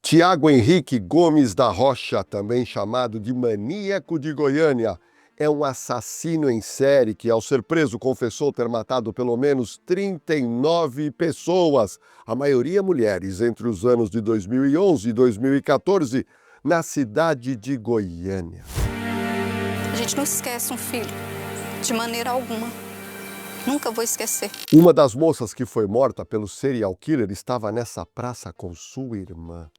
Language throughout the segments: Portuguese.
Tiago Henrique Gomes da Rocha, também chamado de Maníaco de Goiânia, é um assassino em série que, ao ser preso, confessou ter matado pelo menos 39 pessoas, a maioria mulheres, entre os anos de 2011 e 2014, na cidade de Goiânia. A gente não esquece um filho, de maneira alguma. Nunca vou esquecer. Uma das moças que foi morta pelo serial killer estava nessa praça com sua irmã.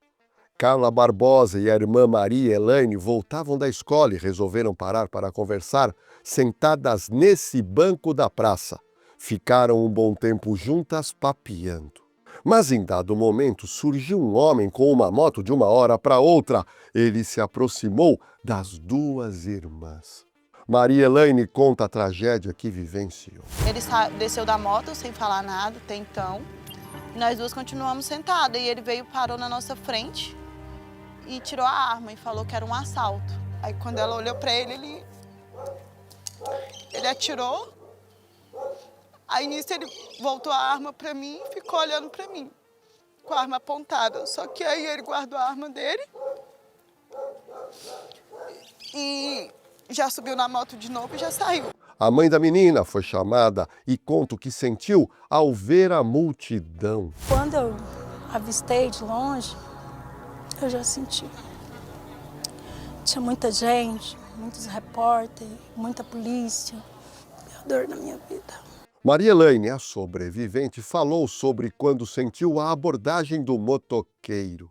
Carla Barbosa e a irmã Maria Elaine voltavam da escola e resolveram parar para conversar, sentadas nesse banco da praça. Ficaram um bom tempo juntas papeando. Mas em dado momento surgiu um homem com uma moto de uma hora para outra. Ele se aproximou das duas irmãs. Maria Elaine conta a tragédia que vivenciou. Ele desceu da moto sem falar nada até então. Nós duas continuamos sentadas e ele veio, parou na nossa frente e tirou a arma e falou que era um assalto. Aí quando ela olhou para ele atirou. Aí nisso ele voltou a arma para mim e ficou olhando para mim, com a arma apontada. Só que aí ele guardou a arma dele e já subiu na moto de novo e já saiu. A mãe da menina foi chamada e conta o que sentiu ao ver a multidão. Quando eu avistei de longe, eu já senti. Tinha muita gente, muitos repórteres, muita polícia. Deu dor na minha vida. Maria Elaine, a sobrevivente, falou sobre quando sentiu a abordagem do motoqueiro.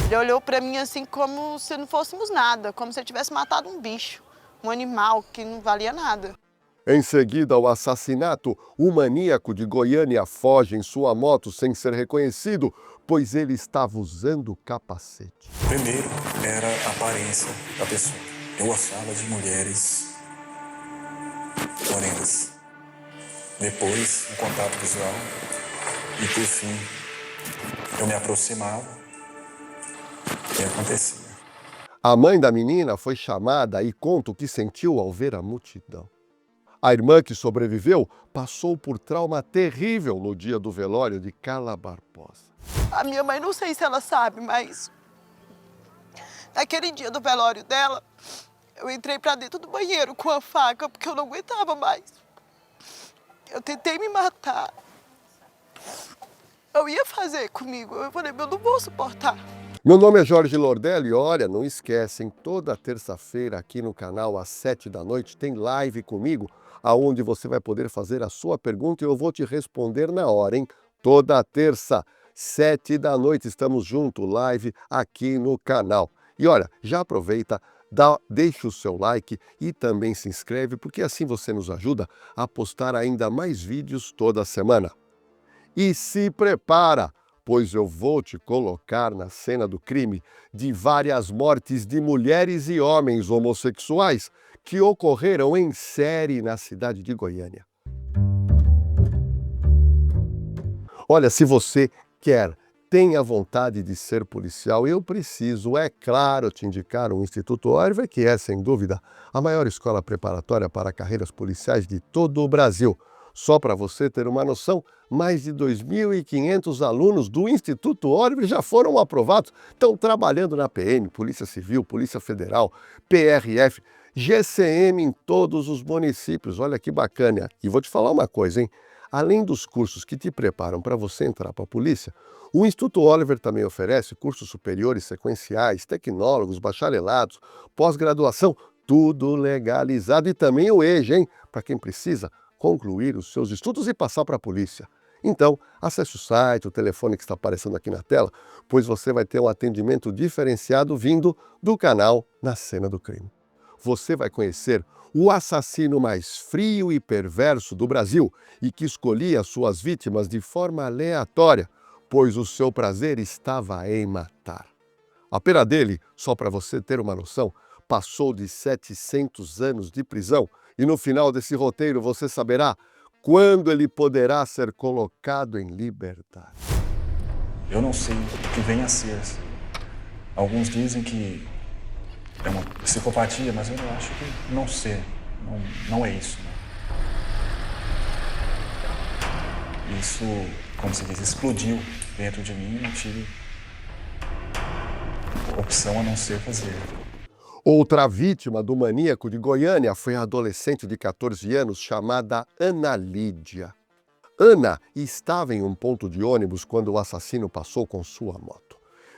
Ele olhou para mim assim como se não fôssemos nada, como se ele tivesse matado um bicho, um animal que não valia nada. Em seguida ao assassinato, o maníaco de Goiânia foge em sua moto sem ser reconhecido, pois ele estava usando capacete. Primeiro era a aparência da pessoa. Eu gostava de mulheres morenas. Depois, o contato visual. E por fim, eu me aproximava e acontecia. A mãe da menina foi chamada e conta o que sentiu ao ver a multidão. A irmã que sobreviveu passou por trauma terrível no dia do velório de Carla Barbosa. A minha mãe, não sei se ela sabe, mas naquele dia do velório dela, eu entrei pra dentro do banheiro com a faca porque eu não aguentava mais. Eu tentei me matar. Eu ia fazer comigo, eu falei, eu não vou suportar. Meu nome é Jorge Lordelli e olha, não esquecem, toda terça-feira aqui no canal às 7 da noite tem live comigo, aonde você vai poder fazer a sua pergunta e eu vou te responder na hora, hein? Toda terça, 7 da noite, estamos juntos, live aqui no canal. E olha, já aproveita, deixa o seu like e também se inscreve, porque assim você nos ajuda a postar ainda mais vídeos toda semana. E se prepara, pois eu vou te colocar na cena do crime de várias mortes de mulheres e homens homossexuais que ocorreram em série na cidade de Goiânia. Olha, se você tenha vontade de ser policial, eu preciso, é claro, te indicar o Instituto Oliver, que é, sem dúvida, a maior escola preparatória para carreiras policiais de todo o Brasil. Só para você ter uma noção, mais de 2.500 alunos do Instituto Oliver já foram aprovados, estão trabalhando na PM, Polícia Civil, Polícia Federal, PRF, GCM em todos os municípios. Olha que bacana. E vou te falar uma coisa, hein? Além dos cursos que te preparam para você entrar para a polícia, o Instituto Oliver também oferece cursos superiores sequenciais, tecnólogos, bacharelados, pós-graduação, tudo legalizado. E também o EJA, hein? Para quem precisa concluir os seus estudos e passar para a polícia. Então, acesse o site, o telefone que está aparecendo aqui na tela, pois você vai ter um atendimento diferenciado vindo do canal Na Cena do Crime. Você vai conhecer o assassino mais frio e perverso do Brasil e que escolhia suas vítimas de forma aleatória, pois o seu prazer estava em matar. A pena dele, só para você ter uma noção, passou de 700 anos de prisão e no final desse roteiro você saberá quando ele poderá ser colocado em liberdade. Eu não sei o que vem a ser. Alguns dizem que é uma psicopatia, mas eu acho que não sei. Não é isso. Né? Isso, como se diz, explodiu dentro de mim e não tive opção a não ser fazer. Outra vítima do maníaco de Goiânia foi a adolescente de 14 anos chamada Ana Lídia. Ana estava em um ponto de ônibus quando o assassino passou com sua moto.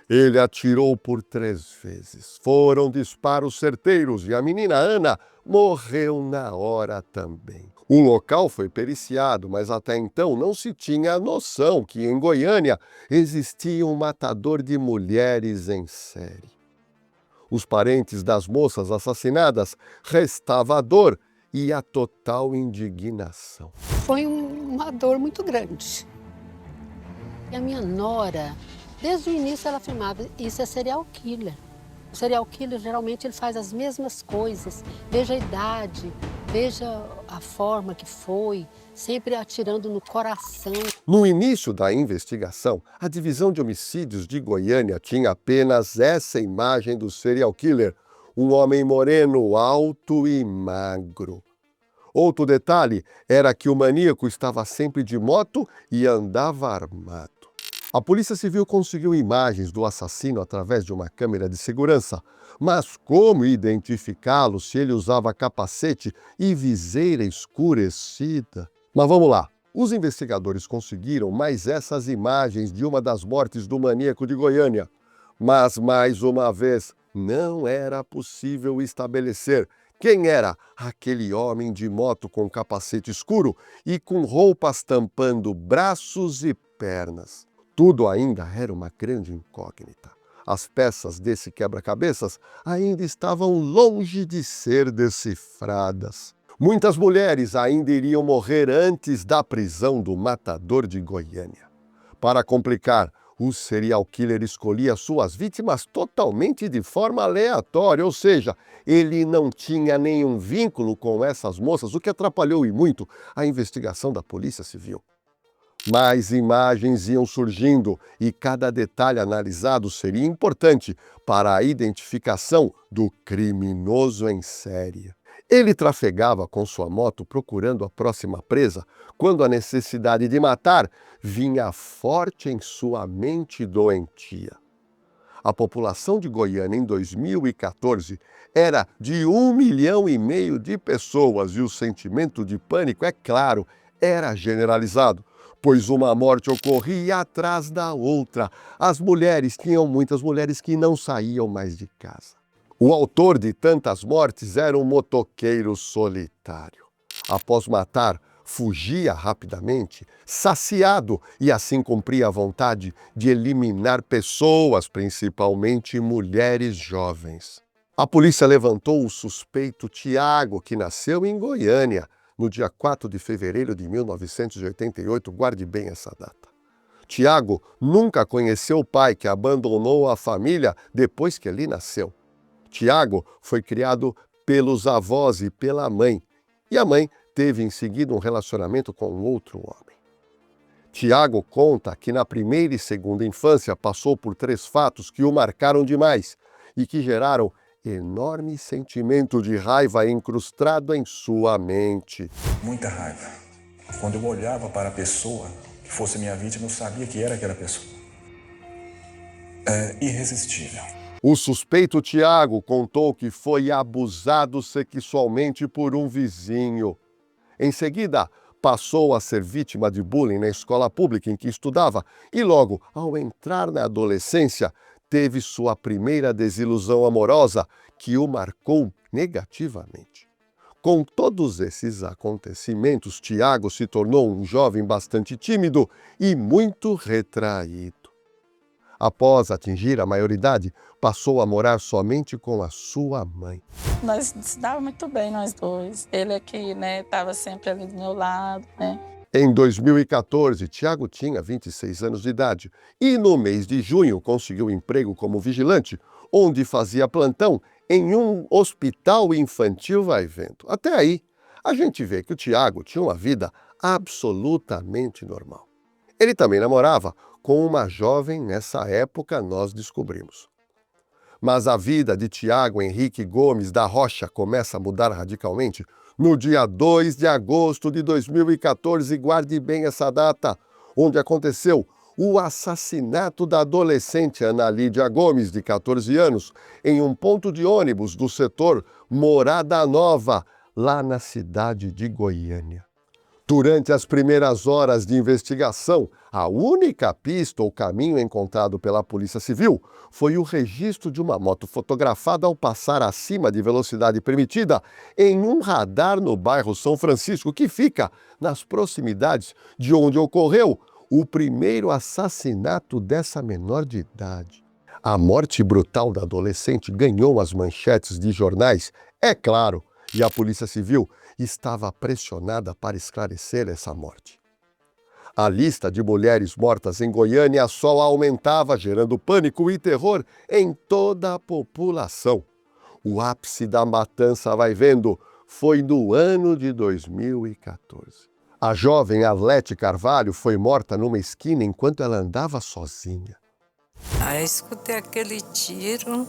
Ele atirou por 3 vezes. Foram disparos certeiros e a menina Ana morreu na hora também. O local foi periciado, mas até então não se tinha a noção que em Goiânia existia um matador de mulheres em série. Os parentes das moças assassinadas restava a dor e a total indignação. Foi uma dor muito grande. E a minha nora, desde o início ela afirmava, isso é serial killer. O serial killer geralmente ele faz as mesmas coisas, veja a idade, veja a forma que foi, sempre atirando no coração. No início da investigação, a Divisão de Homicídios de Goiânia tinha apenas essa imagem do serial killer, um homem moreno, alto e magro. Outro detalhe era que o maníaco estava sempre de moto e andava armado. A Polícia Civil conseguiu imagens do assassino através de uma câmera de segurança, mas como identificá-lo se ele usava capacete e viseira escurecida? Mas vamos lá. Os investigadores conseguiram mais essas imagens de uma das mortes do maníaco de Goiânia. Mas, mais uma vez, não era possível estabelecer quem era aquele homem de moto com capacete escuro e com roupas tampando braços e pernas. Tudo ainda era uma grande incógnita. As peças desse quebra-cabeças ainda estavam longe de ser decifradas. Muitas mulheres ainda iriam morrer antes da prisão do matador de Goiânia. Para complicar, o serial killer escolhia suas vítimas totalmente de forma aleatória, ou seja, ele não tinha nenhum vínculo com essas moças, o que atrapalhou e muito a investigação da Polícia Civil. Mais imagens iam surgindo e cada detalhe analisado seria importante para a identificação do criminoso em série. Ele trafegava com sua moto procurando a próxima presa, quando a necessidade de matar vinha forte em sua mente doentia. A população de Goiânia em 2014 era de 1,5 milhão de pessoas e o sentimento de pânico, é claro, era generalizado, pois uma morte ocorria atrás da outra. Tinham muitas mulheres que não saíam mais de casa. O autor de tantas mortes era um motoqueiro solitário. Após matar, fugia rapidamente, saciado, e assim cumpria a vontade de eliminar pessoas, principalmente mulheres jovens. A polícia levantou o suspeito Tiago, que nasceu em Goiânia, no dia 4 de fevereiro de 1988, guarde bem essa data. Tiago nunca conheceu o pai, que abandonou a família depois que ele nasceu. Tiago foi criado pelos avós e pela mãe, e a mãe teve em seguida um relacionamento com outro homem. Tiago conta que na primeira e segunda infância passou por 3 fatos que o marcaram demais e que geraram enorme sentimento de raiva incrustado em sua mente. Muita raiva. Quando eu olhava para a pessoa que fosse minha vítima, eu sabia que era aquela pessoa. É irresistível. O suspeito Tiago contou que foi abusado sexualmente por um vizinho. Em seguida, passou a ser vítima de bullying na escola pública em que estudava e logo, ao entrar na adolescência, teve sua primeira desilusão amorosa que o marcou negativamente. Com todos esses acontecimentos, Tiago se tornou um jovem bastante tímido e muito retraído. Após atingir a maioridade, passou a morar somente com a sua mãe. Nós se dava muito bem, nós dois. Ele aqui, estava sempre ali do meu lado, Em 2014, Tiago tinha 26 anos de idade e no mês de junho conseguiu emprego como vigilante, onde fazia plantão em um hospital infantil vai vendo. Até aí, a gente vê que o Tiago tinha uma vida absolutamente normal. Ele também namorava com uma jovem, nessa época nós descobrimos. Mas a vida de Tiago Henrique Gomes da Rocha começa a mudar radicalmente no dia 2 de agosto de 2014, guarde bem essa data, onde aconteceu o assassinato da adolescente Ana Lídia Gomes, de 14 anos, em um ponto de ônibus do setor Morada Nova, lá na cidade de Goiânia. Durante as primeiras horas de investigação, a única pista ou caminho encontrado pela Polícia Civil foi o registro de uma moto fotografada ao passar acima de velocidade permitida em um radar no bairro São Francisco, que fica nas proximidades de onde ocorreu o primeiro assassinato dessa menor de idade. A morte brutal da adolescente ganhou as manchetes de jornais, é claro, e a Polícia Civil estava pressionada para esclarecer essa morte. A lista de mulheres mortas em Goiânia só aumentava, gerando pânico e terror em toda a população. O ápice da matança, vai vendo, foi no ano de 2014. A jovem Arlete Carvalho foi morta numa esquina enquanto ela andava sozinha. Aí escutei aquele tiro,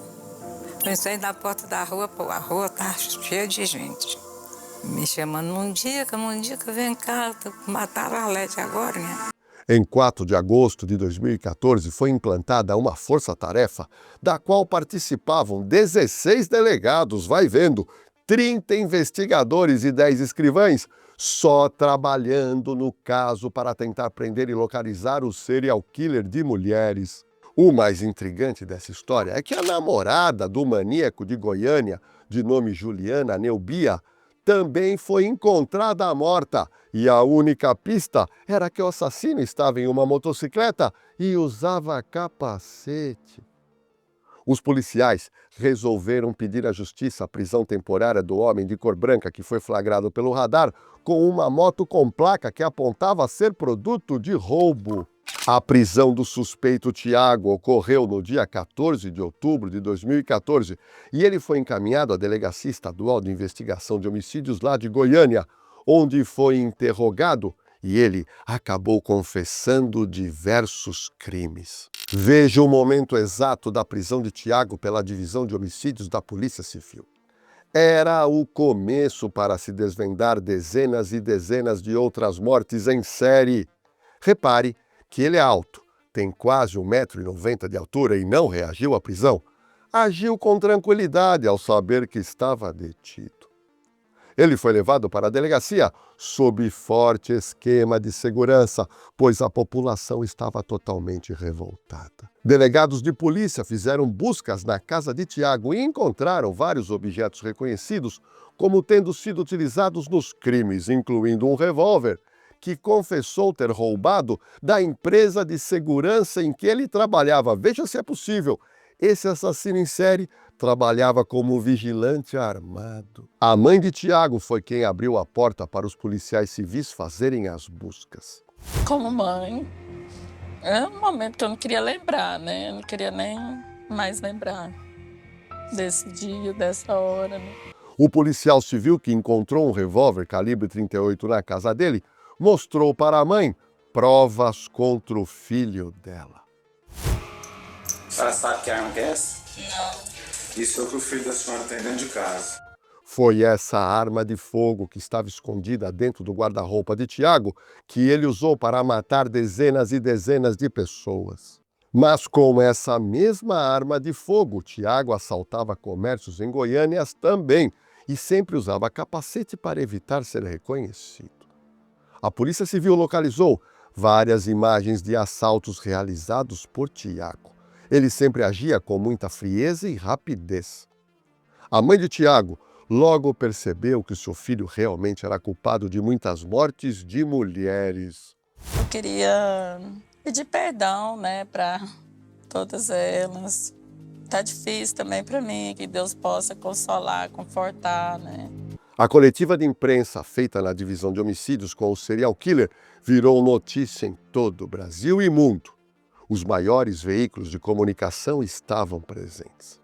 eu saí da porta da rua, pô, a rua tá cheia de gente. Me chamando, Mundica, vem cá, mataram a Arlete agora, né? Em 4 de agosto de 2014, foi implantada uma força-tarefa, da qual participavam 16 delegados, vai vendo, 30 investigadores e 10 escrivães, só trabalhando no caso para tentar prender e localizar o serial killer de mulheres. O mais intrigante dessa história é que a namorada do maníaco de Goiânia, de nome Juliana Neubia, também foi encontrada morta, e a única pista era que o assassino estava em uma motocicleta e usava capacete. Os policiais resolveram pedir à justiça a prisão temporária do homem de cor branca que foi flagrado pelo radar com uma moto com placa que apontava ser produto de roubo. A prisão do suspeito Tiago ocorreu no dia 14 de outubro de 2014 e ele foi encaminhado à Delegacia Estadual de Investigação de Homicídios lá de Goiânia, onde foi interrogado e ele acabou confessando diversos crimes. Veja o momento exato da prisão de Tiago pela Divisão de Homicídios da Polícia Civil. Era o começo para se desvendar dezenas e dezenas de outras mortes em série. Repare que ele é alto, tem quase 1,90 m de altura e não reagiu à prisão. Agiu com tranquilidade ao saber que estava detido. Ele foi levado para a delegacia sob forte esquema de segurança, pois a população estava totalmente revoltada. Delegados de polícia fizeram buscas na casa de Tiago e encontraram vários objetos reconhecidos como tendo sido utilizados nos crimes, incluindo um revólver, que confessou ter roubado da empresa de segurança em que ele trabalhava. Veja se é possível. Esse assassino em série trabalhava como vigilante armado. A mãe de Tiago foi quem abriu a porta para os policiais civis fazerem as buscas. Como mãe, é um momento que eu não queria lembrar, né? Eu não queria nem mais lembrar desse dia, dessa hora, né? O policial civil que encontrou um revólver calibre 38 na casa dele mostrou para a mãe provas contra o filho dela. A senhora sabe que arma que é essa? Não. Isso é o que o filho da senhora tem dentro de casa. Foi essa arma de fogo que estava escondida dentro do guarda-roupa de Tiago que ele usou para matar dezenas e dezenas de pessoas. Mas com essa mesma arma de fogo, Tiago assaltava comércios em Goiânia também e sempre usava capacete para evitar ser reconhecido. A Polícia Civil localizou várias imagens de assaltos realizados por Tiago. Ele sempre agia com muita frieza e rapidez. A mãe de Tiago logo percebeu que seu filho realmente era culpado de muitas mortes de mulheres. Eu queria pedir perdão, né, para todas elas. Tá difícil também para mim, que Deus possa consolar, confortar, né? A coletiva de imprensa feita na Divisão de Homicídios com o serial killer virou notícia em todo o Brasil e mundo. Os maiores veículos de comunicação estavam presentes.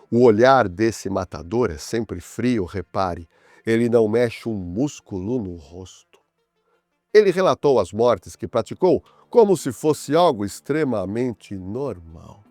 O olhar desse matador é sempre frio, repare. Ele não mexe um músculo no rosto. Ele relatou as mortes que praticou como se fosse algo extremamente normal.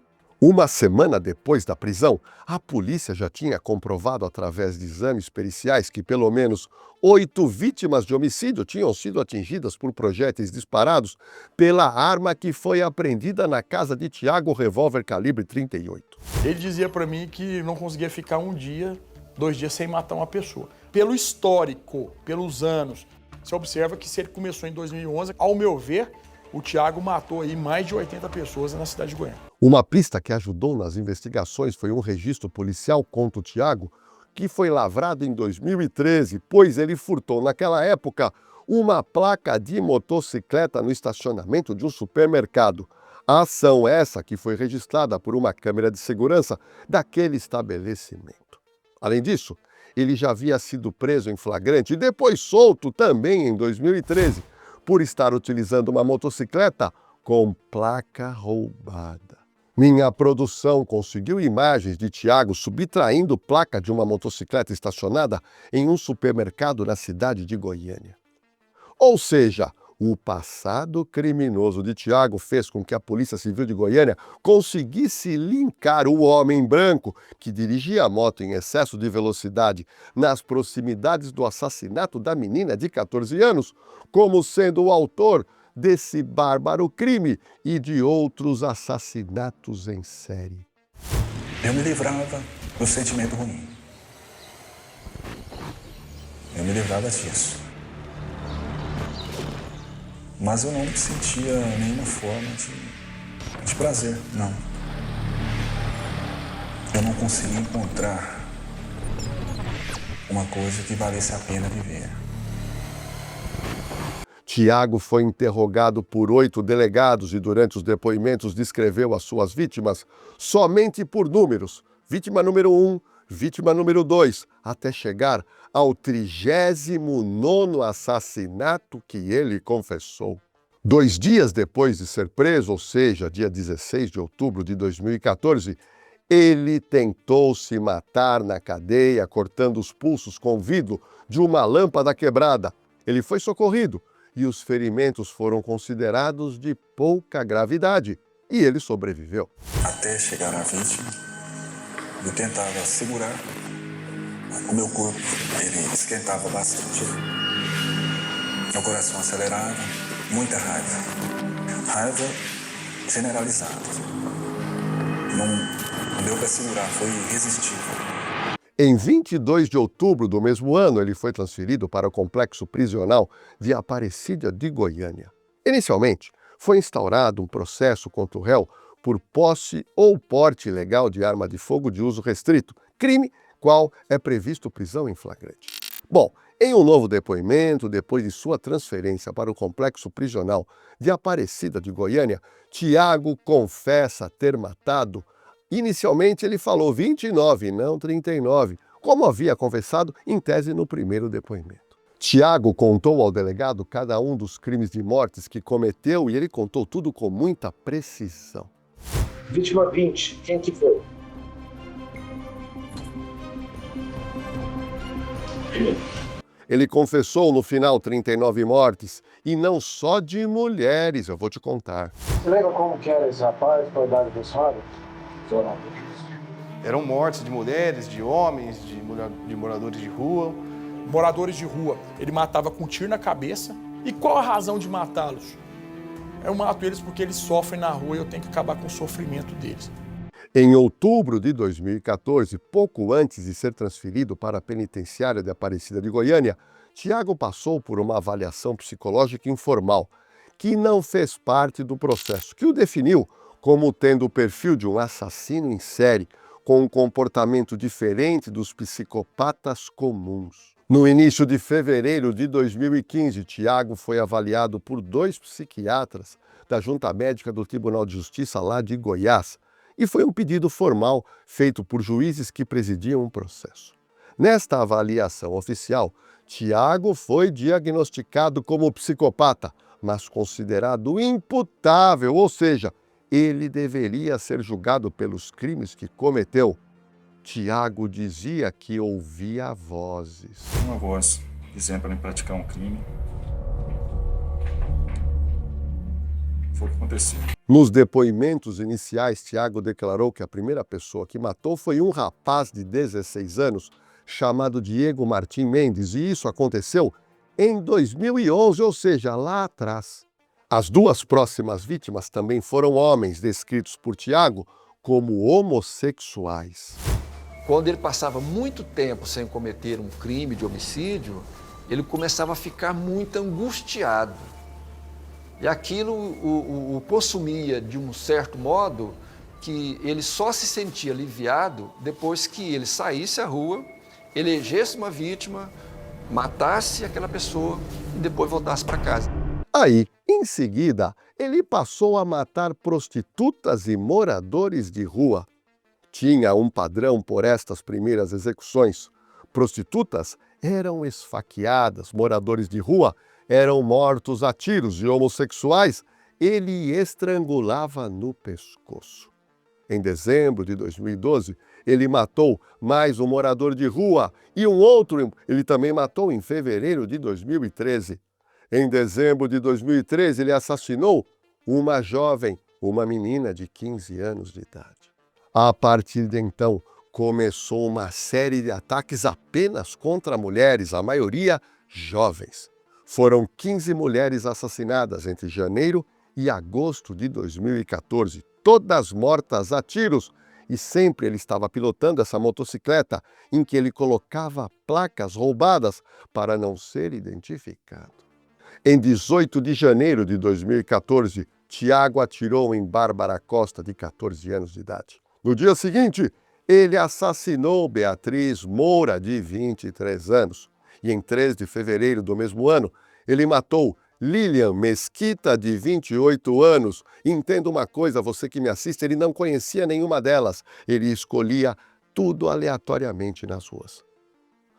Uma semana depois da prisão, a polícia já tinha comprovado através de exames periciais que pelo menos 8 vítimas de homicídio tinham sido atingidas por projéteis disparados pela arma que foi apreendida na casa de Tiago, o revólver calibre 38. Ele dizia para mim que não conseguia ficar 1 dia, 2 dias sem matar uma pessoa. Pelo histórico, pelos anos, você observa que se ele começou em 2011, ao meu ver, o Tiago matou aí mais de 80 pessoas na cidade de Goiânia. Uma pista que ajudou nas investigações foi um registro policial contra o Tiago, que foi lavrado em 2013, pois ele furtou naquela época uma placa de motocicleta no estacionamento de um supermercado. A ação essa que foi registrada por uma câmera de segurança daquele estabelecimento. Além disso, ele já havia sido preso em flagrante e depois solto também em 2013, por estar utilizando uma motocicleta com placa roubada. Minha produção conseguiu imagens de Tiago subtraindo placa de uma motocicleta estacionada em um supermercado na cidade de Goiânia. Ou seja, o passado criminoso de Tiago fez com que a Polícia Civil de Goiânia conseguisse linkar o homem branco que dirigia a moto em excesso de velocidade nas proximidades do assassinato da menina de 14 anos como sendo o autor desse bárbaro crime e de outros assassinatos em série. Eu me livrava do sentimento ruim. Eu me livrava disso. Mas eu não sentia nenhuma forma de prazer, não. Eu não conseguia encontrar uma coisa que valesse a pena viver. Tiago foi interrogado por 8 delegados e durante os depoimentos descreveu as suas vítimas somente por números. Vítima número 1, vítima número 2, até chegar ao 39º assassinato que ele confessou. 2 dias depois de ser preso, ou seja, dia 16 de outubro de 2014, ele tentou se matar na cadeia, cortando os pulsos com vidro de uma lâmpada quebrada. Ele foi socorrido e os ferimentos foram considerados de pouca gravidade, e ele sobreviveu. Até chegar à vítima, eu tentava segurar o meu corpo, ele esquentava bastante. Meu coração acelerava, muita raiva. Raiva generalizada. Não deu para segurar, foi irresistível. Em 22 de outubro do mesmo ano, ele foi transferido para o complexo prisional de Aparecida de Goiânia. Inicialmente, foi instaurado um processo contra o réu por posse ou porte ilegal de arma de fogo de uso restrito, crime qual é previsto prisão em flagrante. Bom, em um novo depoimento, depois de sua transferência para o complexo prisional de Aparecida de Goiânia, Tiago confessa ter matado. Inicialmente ele falou 29, não 39, como havia confessado em tese no primeiro depoimento. Tiago contou ao delegado cada um dos crimes de mortes que cometeu e ele contou tudo com muita precisão. Vítima 20, quem que foi? Ele confessou no final 39 mortes, e não só de mulheres, eu vou te contar. Você lembra como que era esse rapaz, qual a idade desse rapaz? Eram mortes de mulheres, de homens, de moradores de rua. Moradores de rua, ele matava com um tiro na cabeça. E qual a razão de matá-los? Eu mato eles porque eles sofrem na rua e eu tenho que acabar com o sofrimento deles. Em outubro de 2014, pouco antes de ser transferido para a penitenciária de Aparecida de Goiânia, Tiago passou por uma avaliação psicológica informal, que não fez parte do processo, que o definiu como tendo o perfil de um assassino em série, com um comportamento diferente dos psicopatas comuns. No início de fevereiro de 2015, Tiago foi avaliado por 2 psiquiatras da Junta Médica do Tribunal de Justiça lá de Goiás, e foi um pedido formal feito por juízes que presidiam o processo. Nesta avaliação oficial, Tiago foi diagnosticado como psicopata, mas considerado imputável, ou seja, ele deveria ser julgado pelos crimes que cometeu. Tiago dizia que ouvia vozes. Uma voz dizendo para mim praticar um crime. Foi o que aconteceu. Nos depoimentos iniciais, Tiago declarou que a primeira pessoa que matou foi um rapaz de 16 anos chamado Diego Martim Mendes, e isso aconteceu em 2011, ou seja, lá atrás. As duas próximas vítimas também foram homens descritos por Tiago como homossexuais. Quando ele passava muito tempo sem cometer um crime de homicídio, ele começava a ficar muito angustiado. E aquilo o consumia de um certo modo que ele só se sentia aliviado depois que ele saísse à rua, elegesse uma vítima, matasse aquela pessoa e depois voltasse para casa. Aí, em seguida, ele passou a matar prostitutas e moradores de rua. Tinha um padrão por estas primeiras execuções. Prostitutas eram esfaqueadas, moradores de rua eram mortos a tiros e homossexuais ele estrangulava no pescoço. Em dezembro de 2012, ele matou mais um morador de rua e um outro ele também matou em fevereiro de 2013. Em dezembro de 2013, ele assassinou uma jovem, uma menina de 15 anos de idade. A partir de então, começou uma série de ataques apenas contra mulheres, a maioria jovens. Foram 15 mulheres assassinadas entre janeiro e agosto de 2014, todas mortas a tiros, e sempre ele estava pilotando essa motocicleta em que ele colocava placas roubadas para não ser identificado. Em 18 de janeiro de 2014, Tiago atirou em Bárbara Costa, de 14 anos de idade. No dia seguinte, ele assassinou Beatriz Moura, de 23 anos. E em 3 de fevereiro do mesmo ano, ele matou Lilian Mesquita, de 28 anos. E entenda uma coisa, você que me assiste, ele não conhecia nenhuma delas. Ele escolhia tudo aleatoriamente nas ruas.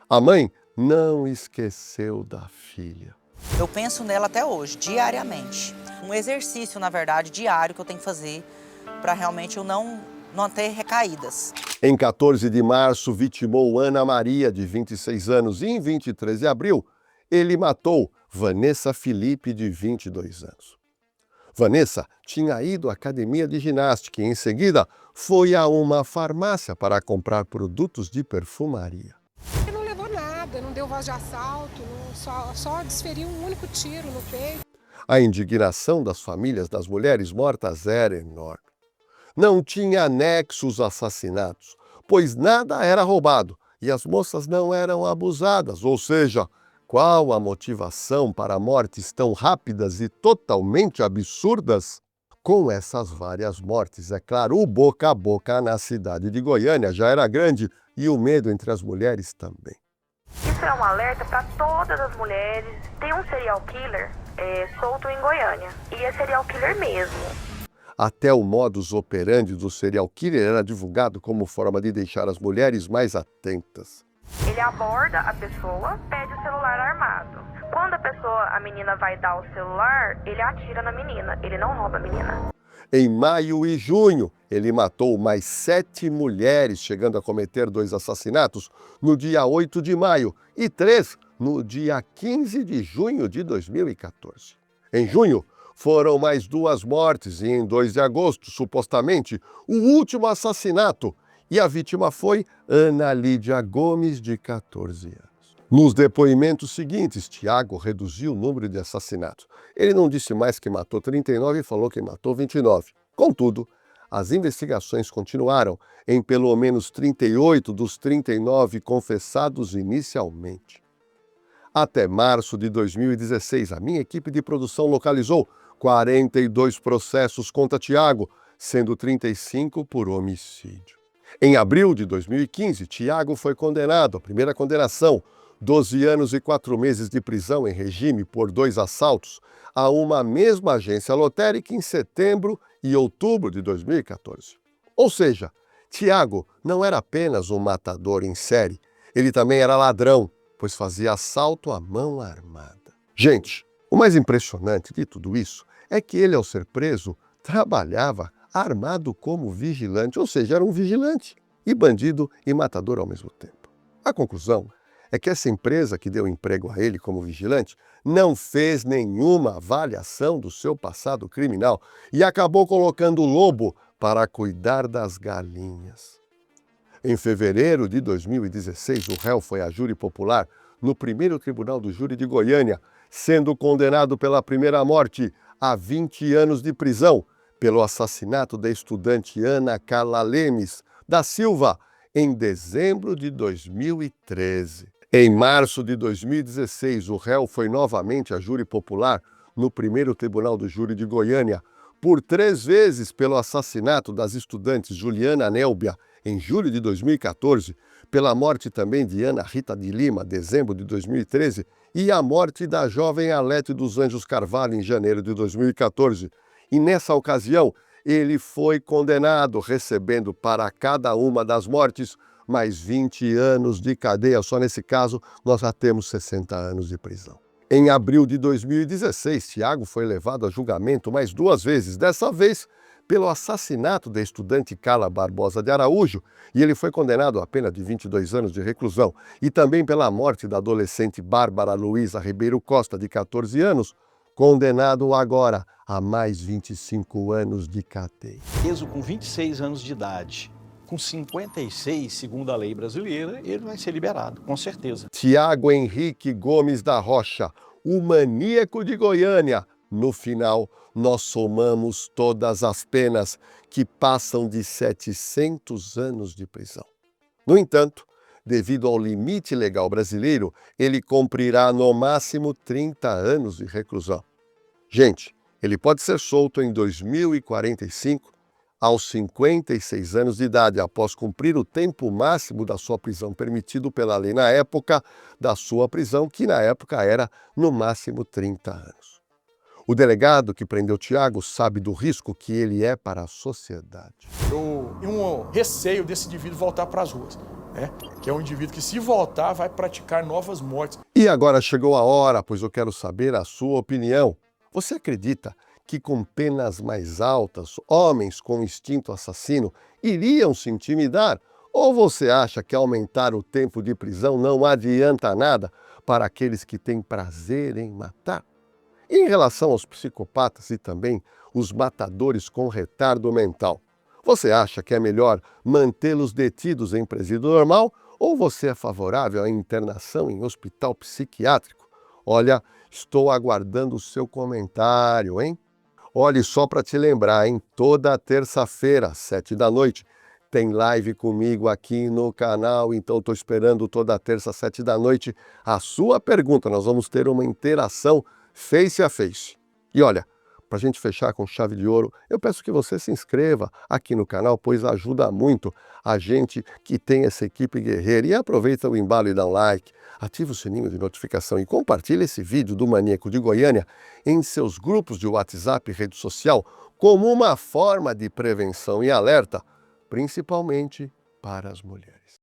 A mãe não esqueceu da filha. Eu penso nela até hoje, diariamente. Um exercício, na verdade, diário que eu tenho que fazer para realmente eu não ter recaídas. Em 14 de março, vitimou Ana Maria, de 26 anos, e em 23 de abril, ele matou Vanessa Felipe, de 22 anos. Vanessa tinha ido à academia de ginástica e, em seguida, foi a uma farmácia para comprar produtos de perfumaria. Ele não levou nada, não deu voz de assalto, só desferiu um único tiro no peito. A indignação das famílias das mulheres mortas era enorme. Não tinha anexos assassinatos, pois nada era roubado e as moças não eram abusadas, ou seja, qual a motivação para mortes tão rápidas e totalmente absurdas? Com essas várias mortes, é claro, o boca a boca na cidade de Goiânia já era grande e o medo entre as mulheres também. Isso é um alerta para todas as mulheres. Tem um serial killer solto em Goiânia e é serial killer mesmo. Até o modus operandi do serial killer era divulgado como forma de deixar as mulheres mais atentas. Ele aborda a pessoa, pede o celular armado. Quando a menina vai dar o celular, ele atira na menina, ele não rouba a menina. Em maio e junho, ele matou mais 7 mulheres, chegando a cometer 2 assassinatos no dia 8 de maio e 3 no dia 15 de junho de 2014. Em junho, foram mais 2 mortes e em 2 de agosto, supostamente, o último assassinato. E a vítima foi Ana Lídia Gomes, de 14 anos. Nos depoimentos seguintes, Tiago reduziu o número de assassinatos. Ele não disse mais que matou 39 e falou que matou 29. Contudo, as investigações continuaram em pelo menos 38 dos 39 confessados inicialmente. Até março de 2016, a minha equipe de produção localizou 42 processos contra Tiago, sendo 35 por homicídio. Em abril de 2015, Tiago foi condenado, a primeira condenação, 12 anos e 4 meses de prisão em regime por 2 assaltos a uma mesma agência lotérica em setembro e outubro de 2014. Ou seja, Tiago não era apenas um matador em série, ele também era ladrão, pois fazia assalto à mão armada. Gente, o mais impressionante de tudo isso é que ele, ao ser preso, trabalhava armado como vigilante, ou seja, era um vigilante e bandido e matador ao mesmo tempo. A conclusão é que essa empresa que deu emprego a ele como vigilante não fez nenhuma avaliação do seu passado criminal e acabou colocando o lobo para cuidar das galinhas. Em fevereiro de 2016, o réu foi a júri popular no primeiro tribunal do júri de Goiânia, sendo condenado pela primeira morte a 20 anos de prisão pelo assassinato da estudante Ana Carla Lemes da Silva, em dezembro de 2013. Em março de 2016, o réu foi novamente a júri popular no primeiro tribunal do júri de Goiânia, por 3 vezes pelo assassinato das estudantes Juliana Nélbia, em julho de 2014, pela morte também de Ana Rita de Lima, dezembro de 2013, e a morte da jovem Alete dos Anjos Carvalho, em janeiro de 2014. E nessa ocasião, ele foi condenado, recebendo para cada uma das mortes mais 20 anos de cadeia. Só nesse caso, nós já temos 60 anos de prisão. Em abril de 2016, Tiago foi levado a julgamento mais 2 vezes, dessa vez pelo assassinato da estudante Carla Barbosa de Araújo, e ele foi condenado a pena de 22 anos de reclusão, e também pela morte da adolescente Bárbara Luísa Ribeiro Costa, de 14 anos, condenado agora a mais 25 anos de cadeia. Preso com 26 anos de idade, com 56, segundo a lei brasileira, ele vai ser liberado, com certeza. Tiago Henrique Gomes da Rocha, o maníaco de Goiânia. No final, nós somamos todas as penas, que passam de 700 anos de prisão. No entanto, devido ao limite legal brasileiro, ele cumprirá no máximo 30 anos de reclusão. Gente, ele pode ser solto em 2045, aos 56 anos de idade, após cumprir o tempo máximo da sua prisão permitido pela lei na época da sua prisão, que na época era no máximo 30 anos. O delegado que prendeu Tiago sabe do risco que ele é para a sociedade. Eu tenho um receio desse indivíduo voltar para as ruas, né? Que é um indivíduo que, se voltar, vai praticar novas mortes. E agora chegou a hora, pois eu quero saber a sua opinião. Você acredita que com penas mais altas, homens com instinto assassino iriam se intimidar? Ou você acha que aumentar o tempo de prisão não adianta nada para aqueles que têm prazer em matar? Em relação aos psicopatas e também os matadores com retardo mental, você acha que é melhor mantê-los detidos em presídio normal ou você é favorável à internação em hospital psiquiátrico? Olha, estou aguardando o seu comentário, hein? Olhe, só para te lembrar, hein? Toda terça-feira, às 7 da noite, tem live comigo aqui no canal, então estou esperando toda terça, às 7 da noite, a sua pergunta. Nós vamos ter uma interação face a face. E olha, para a gente fechar com chave de ouro, eu peço que você se inscreva aqui no canal, pois ajuda muito a gente que tem essa equipe guerreira. E aproveita o embalo e dá um like, ativa o sininho de notificação e compartilha esse vídeo do Maníaco de Goiânia em seus grupos de WhatsApp e rede social como uma forma de prevenção e alerta, principalmente para as mulheres.